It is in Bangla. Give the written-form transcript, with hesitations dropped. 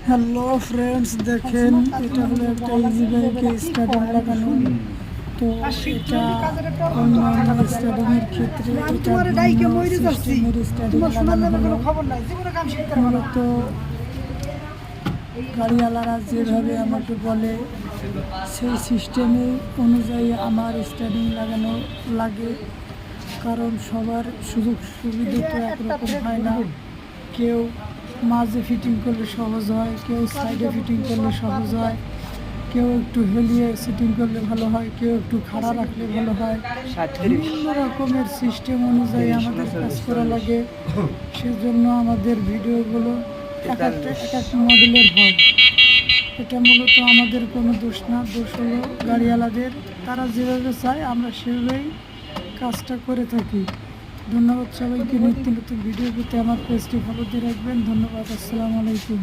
হ্যালো ফ্রেন্ডস, দেখেন এটা হলো একটা ইজি বাইকে স্টার্টিং লাগানো। তো এটা অন্যান্য স্টার্টিংয়ের ক্ষেত্রে এটা সিস্টেমের স্টার্টিং লাগানো হলো। মূলত গাড়িওয়ালারা যেভাবে আমাকে বলে সেই সিস্টেমে অনুযায়ী আমার স্টার্টিং লাগানো লাগে, কারণ সবার সুযোগ সুবিধা তো একরকম হয় না। কেউ মাঝে ফিটিং করলে সহজ হয়, কেউ সাইডে ফিটিং করলে সহজ হয়, কেউ একটু হেলিয়ে ফিটিং করলে ভালো হয়, কেউ একটু খাড়া রাখলে ভালো হয়। বিভিন্ন রকমের সিস্টেম অনুযায়ী আমাদের কাজ করা লাগে। সেজন্য আমাদের ভিডিওগুলো এক এক মডেলের হয়। এটা মূলত আমাদের কোনো দোষ না, দোষ হলো গাড়িওয়ালাদের। তারা যেভাবে চায় আমরা সেভাবেই কাজটা করে থাকি। ধন্যবাদ সবাইকে। নিত্য নতুন ভিডিও পেতে আমার পেজটি ফলো দিয়ে রাখবেন। ধন্যবাদ। আসসালামু আলাইকুম।